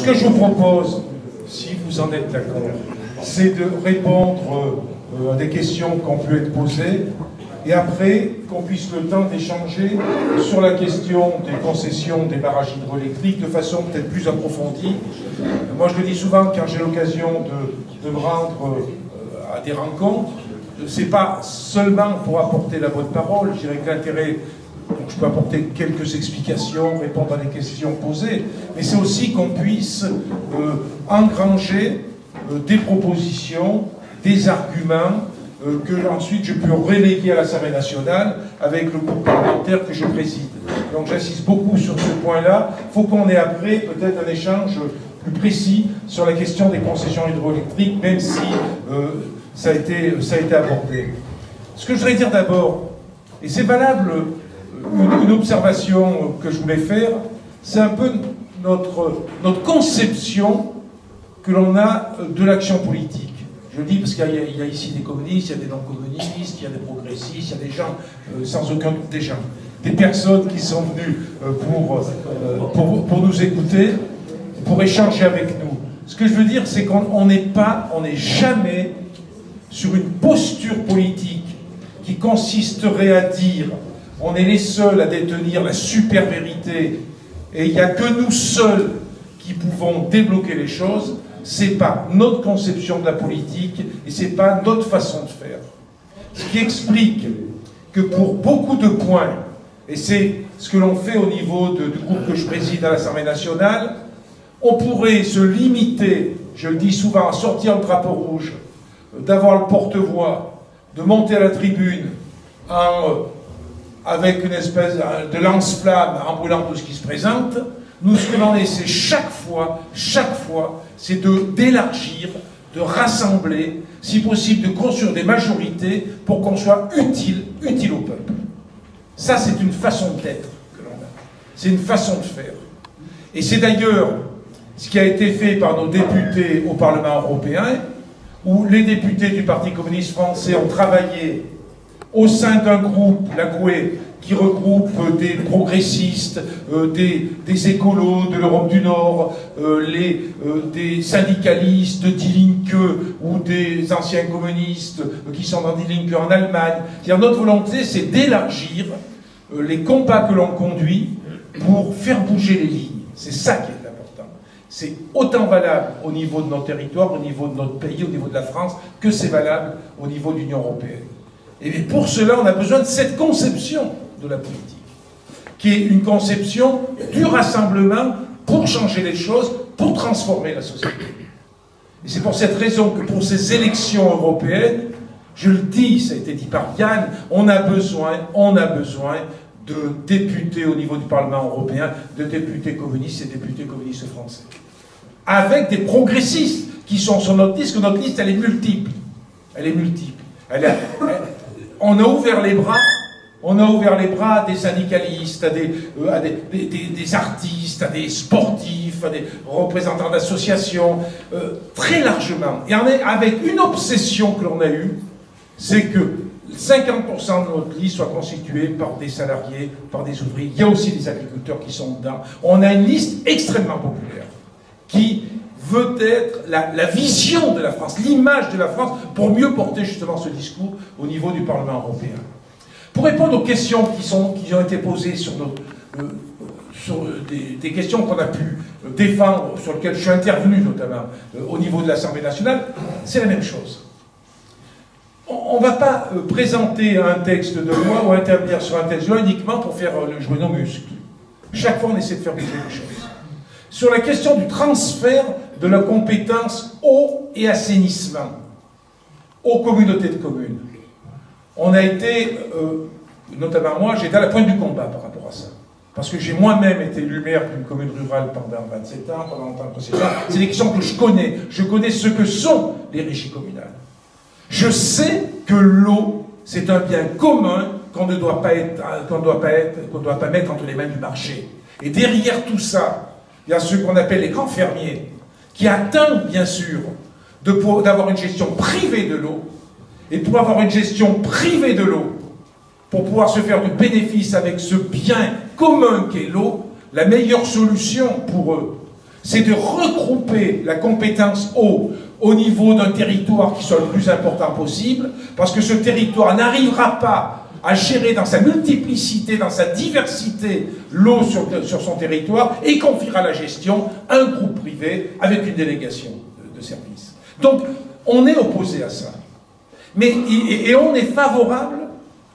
ce que je vous propose, si vous en êtes d'accord, c'est de répondre à des questions qui ont pu être posées, et après qu'on puisse le temps d'échanger sur la question des concessions des barrages hydroélectriques de façon peut-être plus approfondie. Moi je le dis souvent quand j'ai l'occasion de me rendre à des rencontres, c'est pas seulement pour apporter la bonne parole, je dirais que l'intérêt, je peux apporter quelques explications, répondre à des questions posées, mais c'est aussi qu'on puisse engranger des propositions, des arguments, que ensuite je peux reléguer à l'Assemblée nationale avec le groupe parlementaire que je préside. Donc j'insiste beaucoup sur ce point-là. Il faut qu'on ait après peut-être un échange plus précis sur la question des concessions hydroélectriques, même si ça a été abordé. Ce que je voudrais dire d'abord, et c'est valable, une observation que je voulais faire, c'est un peu notre conception que l'on a de l'action politique. Je le dis parce qu'il y a ici des communistes, il y a des non-communistes, il y a des progressistes, il y a des gens, sans aucun doute des personnes qui sont venues pour nous écouter, pour échanger avec nous. Ce que je veux dire, c'est qu'on n'est jamais sur une posture politique qui consisterait à dire on est les seuls à détenir la super vérité et il n'y a que nous seuls qui pouvons débloquer les choses. C'est pas notre conception de la politique et c'est pas notre façon de faire. Ce qui explique que pour beaucoup de points, et c'est ce que l'on fait au niveau du groupe que je préside à l'Assemblée nationale, on pourrait se limiter, je le dis souvent, à sortir le drapeau rouge, d'avoir le porte-voix, de monter à la tribune avec une espèce de lance-flamme en brûlant tout ce qui se présente. Nous, ce que l'on essaie chaque fois, c'est d'élargir, de rassembler, si possible de construire des majorités pour qu'on soit utile au peuple. Ça, c'est une façon d'être que l'on a. C'est une façon de faire. Et c'est d'ailleurs ce qui a été fait par nos députés au Parlement européen, où les députés du Parti communiste français ont travaillé au sein d'un groupe, la GUE, qui regroupe des progressistes, des écolos de l'Europe du Nord, des syndicalistes Die Linke ou des anciens communistes qui sont dans Die Linke en Allemagne. C'est-à-dire notre volonté, c'est d'élargir les combats que l'on conduit pour faire bouger les lignes. C'est ça qui est important. C'est autant valable au niveau de notre territoire, au niveau de notre pays, au niveau de la France, que c'est valable au niveau de l'Union européenne. Et pour cela, on a besoin de cette conception de la politique, qui est une conception du rassemblement pour changer les choses, pour transformer la société. Et c'est pour cette raison que pour ces élections européennes, je le dis, ça a été dit par Yann, on a besoin de députés au niveau du Parlement européen, de députés communistes et députés communistes français. Avec des progressistes qui sont sur notre liste, que notre liste, elle est multiple. Elle est multiple. On a ouvert les bras. On a ouvert les bras à des syndicalistes, à des artistes, à des sportifs, à des représentants d'associations, très largement. Et avec une obsession que l'on a eue, c'est que 50% de notre liste soit constituée par des salariés, par des ouvriers. Il y a aussi des agriculteurs qui sont dedans. On a une liste extrêmement populaire qui veut être la vision de la France, l'image de la France, pour mieux porter justement ce discours au niveau du Parlement européen. Pour répondre aux questions qui ont été posées sur des questions qu'on a pu défendre, sur lesquelles je suis intervenu notamment au niveau de l'Assemblée nationale, c'est la même chose. On ne va pas présenter un texte de loi ou intervenir sur un texte de loi uniquement pour faire jouer nos muscles. Chaque fois, on essaie de faire bouger les choses. Sur la question du transfert de la compétence eau et assainissement aux communautés de communes, on a été, notamment moi, j'étais à la pointe du combat par rapport à ça. Parce que j'ai moi-même été élu maire d'une commune rurale pendant 27 ans, pendant longtemps précédent. C'est des questions que je connais. Je connais ce que sont les régies communales. Je sais que l'eau, c'est un bien commun qu'on ne doit pas mettre entre les mains du marché. Et derrière tout ça, il y a ceux qu'on appelle les grands fermiers, qui attendent, bien sûr, d'avoir une gestion privée de l'eau. Et pour avoir une gestion privée de l'eau, pour pouvoir se faire du bénéfice avec ce bien commun qu'est l'eau, la meilleure solution pour eux, c'est de regrouper la compétence eau au niveau d'un territoire qui soit le plus important possible, parce que ce territoire n'arrivera pas à gérer dans sa multiplicité, dans sa diversité, l'eau sur son territoire, et confiera la gestion à un groupe privé avec une délégation de services. Donc, on est opposé à ça. Et on est favorable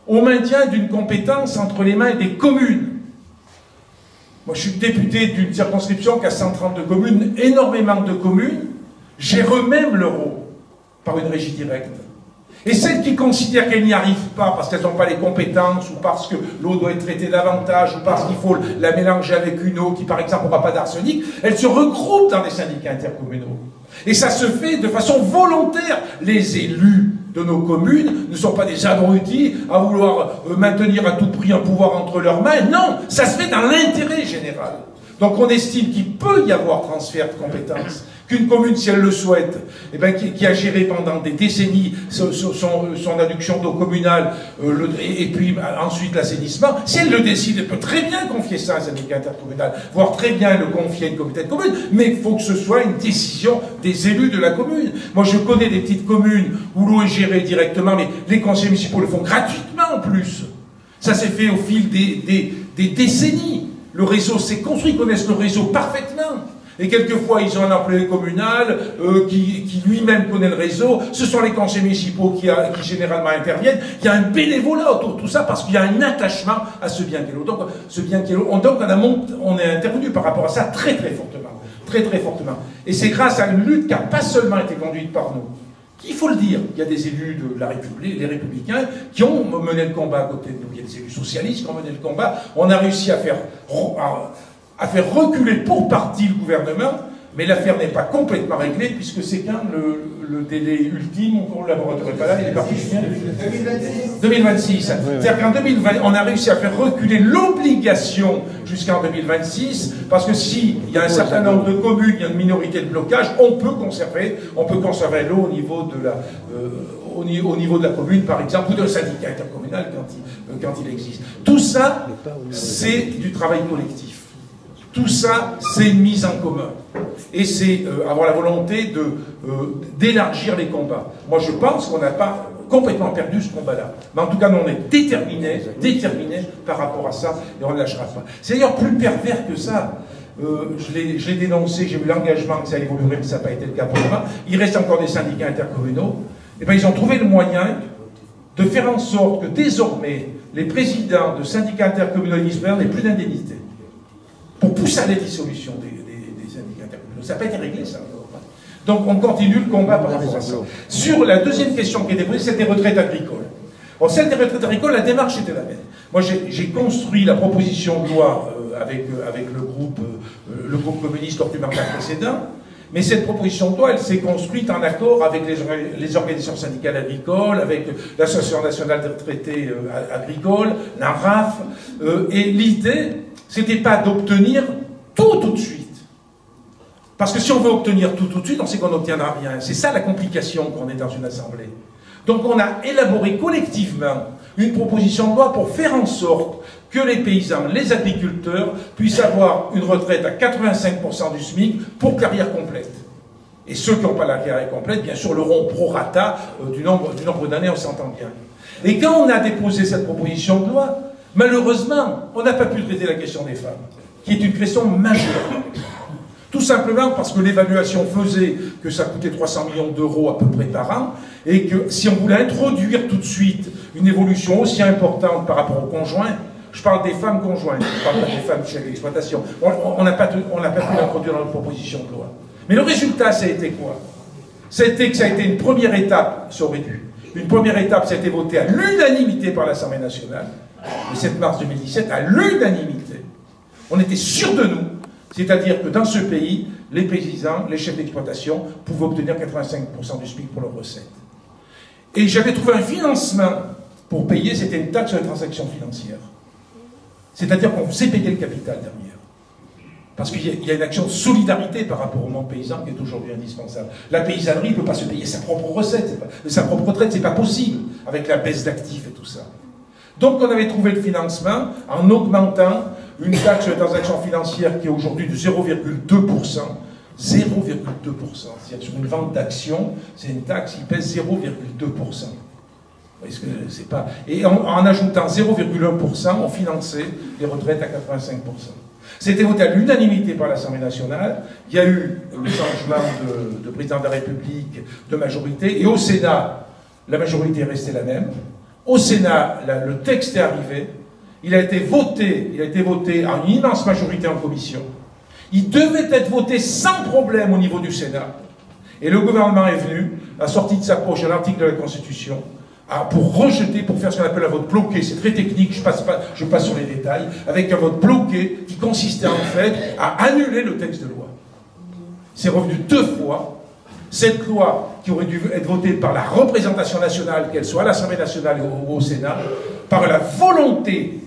au maintien d'une compétence entre les mains des communes. Moi, je suis député d'une circonscription qui a 132 communes, énormément de communes, gèrent eux-mêmes leur eau par une régie directe. Et celles qui considèrent qu'elles n'y arrivent pas parce qu'elles n'ont pas les compétences, ou parce que l'eau doit être traitée davantage, ou parce qu'il faut la mélanger avec une eau qui, par exemple, n'aura pas d'arsenic, elles se regroupent dans des syndicats intercommunaux. Et ça se fait de façon volontaire. Les élus de nos communes ne sont pas des abrutis à vouloir maintenir à tout prix un pouvoir entre leurs mains. Non, ça se fait dans l'intérêt général. Donc on estime qu'il peut y avoir transfert de compétences, qu'une commune, si elle le souhaite, eh ben, qui a géré pendant des décennies son adduction d'eau communale, et puis ensuite l'assainissement, si elle le décide, elle peut très bien confier ça à un syndicat intercommunal, voire très bien le confier à une communauté de communes, mais il faut que ce soit une décision des élus de la commune. Moi, je connais des petites communes où l'eau est gérée directement, mais les conseils municipaux le font gratuitement en plus. Ça s'est fait au fil des décennies. Le réseau s'est construit, ils connaissent le réseau parfaitement. Et quelquefois, ils ont un employé communal qui lui-même connaît le réseau. Ce sont les conseils municipaux qui généralement interviennent. Il y a un bénévolat autour de tout ça parce qu'il y a un attachement à ce bien qu'est l'eau. Donc, ce bien qu'est l'eau, on est intervenu par rapport à ça très très fortement. Très très fortement. Et c'est grâce à une lutte qui n'a pas seulement été conduite par nous. Il faut le dire, il y a des élus de la République, les Républicains, qui ont mené le combat à côté de nous. Il y a des élus socialistes qui ont mené le combat. On a réussi à faire reculer pour partie le gouvernement, mais l'affaire n'est pas complètement réglée, puisque c'est quand le délai ultime, on ne l'aborderait pas là, il est parti, Julien, 2026. C'est-à-dire qu'en 2020, on a réussi à faire reculer l'obligation jusqu'en 2026, parce que s'il y a un certain nombre de communes, il y a une minorité de blocage, on peut conserver l'eau au niveau de la commune, par exemple, ou d'un syndicat intercommunal quand il existe. Tout ça, c'est du travail collectif. Tout ça, c'est une mise en commun. Et c'est avoir la volonté d'élargir les combats. Moi, je pense qu'on n'a pas complètement perdu ce combat-là. Mais en tout cas, nous, on est déterminés par rapport à ça, et on ne lâchera pas. C'est d'ailleurs plus pervers que ça. Je l'ai dénoncé, j'ai eu l'engagement que ça évoluerait, mais ça n'a pas été le cas pour le moment. Il reste encore des syndicats intercommunaux. Et bien, ils ont trouvé le moyen de faire en sorte que désormais, les présidents de syndicats intercommunaux n'aient plus d'indemnité. Pour pousser à la dissolution des syndicats intercommunaux. Ça n'a pas été réglé, ça. Donc on continue le combat par rapport à ça. Sur la deuxième question qui était posée, c'est des retraites agricoles. Bon, celle des retraites agricoles, la démarche était la même. Moi, j'ai construit la proposition de loi avec le groupe communiste lors du mandat précédent, mais cette proposition de loi, elle s'est construite en accord avec les organisations syndicales agricoles, avec l'Association nationale des retraités agricoles, l'ANRAF, et l'idée, c'était pas d'obtenir tout de suite. Parce que si on veut obtenir tout de suite, on sait qu'on n'obtiendra rien. C'est ça la complication quand on est dans une assemblée. Donc on a élaboré collectivement une proposition de loi pour faire en sorte que les paysans, les agriculteurs, puissent avoir une retraite à 85% du SMIC pour carrière complète. Et ceux qui n'ont pas la carrière complète, bien sûr, l'auront pro rata du nombre d'années, on s'entend bien. Et quand on a déposé cette proposition de loi, malheureusement, on n'a pas pu traiter la question des femmes, qui est une question majeure. Tout simplement parce que l'évaluation faisait que ça coûtait 300 millions d'euros à peu près par an, et que si on voulait introduire tout de suite une évolution aussi importante par rapport aux conjoints, je parle des femmes conjointes, je parle pas des femmes chefs d'exploitation, on n'a pas pu l'introduire dans notre proposition de loi. Mais le résultat, ça a été quoi? Ça a été que ça a été une première étape, ça aurait dû. Une première étape, ça a été voté à l'unanimité par l'Assemblée nationale, le 7 mars 2017, à l'unanimité. On était sûrs de nous. C'est-à-dire que dans ce pays, les paysans, les chefs d'exploitation pouvaient obtenir 85% du SMIC pour leurs recettes. Et j'avais trouvé un financement pour payer, c'était une taxe sur les transactions financières. C'est-à-dire qu'on faisait payer le capital derrière. Parce qu'il y a une action de solidarité par rapport au monde paysan qui est aujourd'hui indispensable. La paysannerie ne peut pas se payer sa propre recette, sa propre retraite, c'est pas possible, avec la baisse d'actifs et tout ça. Donc on avait trouvé le financement en augmentant une taxe sur les transactions financières qui est aujourd'hui de 0,2%. 0,2%. C'est-à-dire sur une vente d'actions, c'est une taxe qui pèse 0,2%. Est-ce que c'est pas... Et en ajoutant 0,1%, on finançait les retraites à 85%. C'était voté à l'unanimité par l'Assemblée nationale. Il y a eu le changement de président de la République, de majorité, et au Sénat, la majorité est restée la même. Au Sénat, le texte est arrivé. Il a été voté à une immense majorité en commission. Il devait être voté sans problème au niveau du Sénat. Et le gouvernement est venu, a sorti de sa poche un article de la Constitution, pour rejeter, pour faire ce qu'on appelle un vote bloqué. C'est très technique, je passe sur les détails, avec un vote bloqué qui consistait en fait à annuler le texte de loi. C'est revenu 2 fois. Cette loi, qui aurait dû être votée par la représentation nationale, qu'elle soit à l'Assemblée nationale ou au Sénat, par la volonté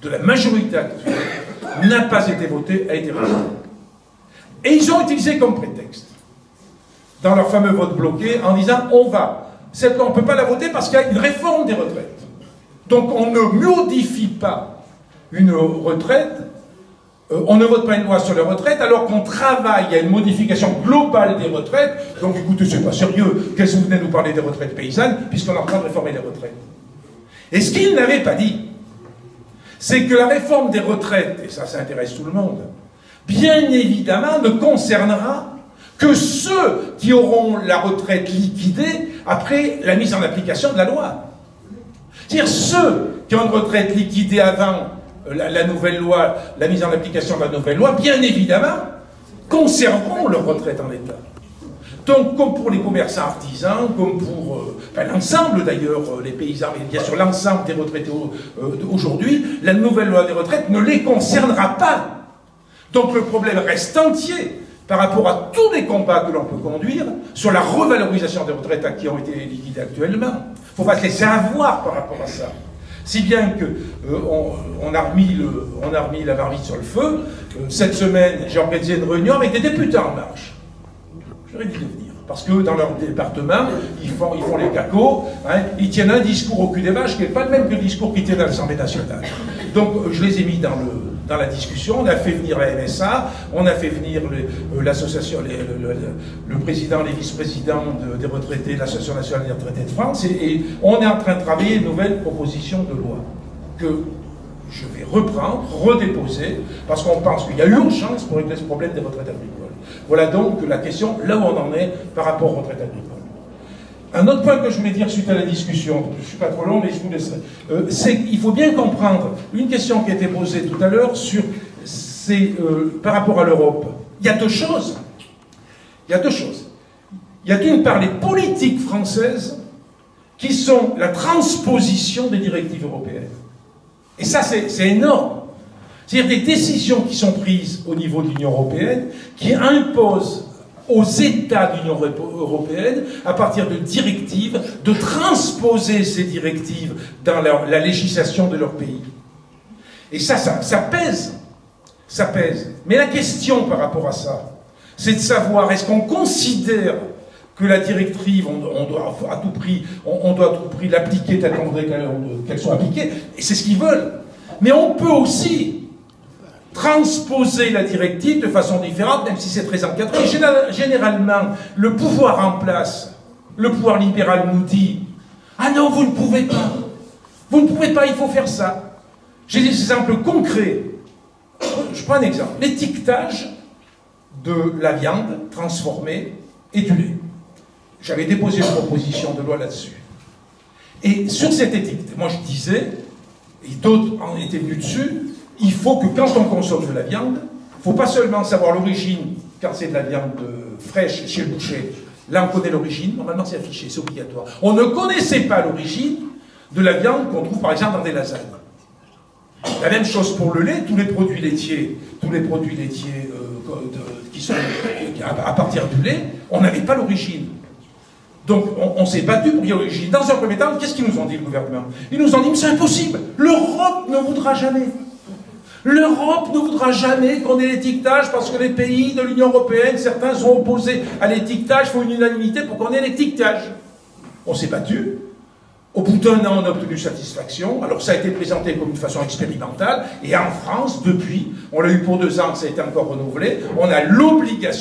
de la majorité actuelle, n'a pas été votée, a été rejetée. Et ils ont utilisé comme prétexte, dans leur fameux vote bloqué, en disant cette loi, on ne peut pas la voter parce qu'il y a une réforme des retraites. Donc on ne modifie pas une retraite, on ne vote pas une loi sur les retraites alors qu'on travaille à une modification globale des retraites. Donc écoutez, c'est pas sérieux, qu'est-ce que vous venez nous parler des retraites paysannes, puisqu'on est en train de réformer les retraites. Et ce qu'ils n'avaient pas dit, c'est que la réforme des retraites, et ça intéresse tout le monde, bien évidemment ne concernera que ceux qui auront la retraite liquidée après la mise en application de la loi. C'est-à-dire ceux qui ont une retraite liquidée avant la nouvelle loi, la mise en application de la nouvelle loi, bien évidemment, conserveront leur retraite en état. Donc, comme pour les commerçants artisans, comme pour l'ensemble d'ailleurs, les paysans, et bien sûr l'ensemble des retraités aujourd'hui, la nouvelle loi des retraites ne les concernera pas. Donc le problème reste entier par rapport à tous les combats que l'on peut conduire sur la revalorisation des retraites qui ont été liquidées actuellement. Il ne faut pas se laisser avoir par rapport à ça. Si bien qu'on a remis la marmite sur le feu. Cette semaine, j'ai organisé une réunion avec des députés En Marche. J'aurais dû venir. Parce que dans leur département, ils font les cacos, hein, ils tiennent un discours au cul des vaches qui n'est pas le même que le discours qu'ils tiennent à l'Assemblée nationale. Donc je les ai mis dans la discussion, on a fait venir la MSA, on a fait venir l'association, le président, les vice-présidents des retraités de l'Association nationale des retraités de France, et on est en train de travailler une nouvelle proposition de loi que je vais reprendre, redéposer, parce qu'on pense qu'il y a urgence pour régler ce problème des retraites agricoles. Voilà donc la question, là où on en est par rapport aux retraites agricoles. Un autre point que je voulais dire suite à la discussion, je ne suis pas trop long, mais je vous laisserai, c'est qu'il faut bien comprendre une question qui a été posée tout à l'heure par rapport à l'Europe. Il y a deux choses. Il y a deux choses. Il y a d'une part les politiques françaises qui sont la transposition des directives européennes. Et ça, c'est énorme. C'est-à-dire des décisions qui sont prises au niveau de l'Union européenne, qui imposent aux États de l'Union européenne, à partir de directives, de transposer ces directives dans la législation de leur pays. Et ça pèse. Ça pèse. Mais la question par rapport à ça, c'est de savoir, est-ce qu'on considère que la directive, on doit à tout prix l'appliquer telle qu'on voudrait qu'elle soit appliquée, et c'est ce qu'ils veulent. Mais on peut aussi transposer la directive de façon différente, même si c'est très encadré. Généralement, le pouvoir en place, le pouvoir libéral nous dit « Ah non, vous ne pouvez pas. Vous ne pouvez pas, il faut faire ça. » J'ai des exemples concrets. Je prends un exemple. L'étiquetage de la viande transformée et du lait. J'avais déposé une proposition de loi là-dessus. Et sur cette étiquette, moi je disais, et d'autres en étaient venus dessus, il faut que quand on consomme de la viande, il ne faut pas seulement savoir l'origine, quand c'est de la viande fraîche chez le boucher, là on connaît l'origine, normalement c'est affiché, c'est obligatoire. On ne connaissait pas l'origine de la viande qu'on trouve par exemple dans des lasagnes. La même chose pour le lait, tous les produits laitiers qui sont à partir du lait, on n'avait pas l'origine. Donc on s'est battu pour dire l'origine. Dans un premier temps, qu'est-ce qu'ils nous ont dit le gouvernement? Ils nous ont dit, mais c'est impossible, l'Europe ne voudra jamais. L'Europe ne voudra jamais qu'on ait l'étiquetage parce que les pays de l'Union européenne, certains sont opposés à l'étiquetage, il faut une unanimité pour qu'on ait l'étiquetage. On s'est battu. Au bout d'un an, on a obtenu satisfaction. Alors ça a été présenté comme une façon expérimentale. Et en France, depuis, on l'a eu pour 2 ans, ça a été encore renouvelé, on a l'obligation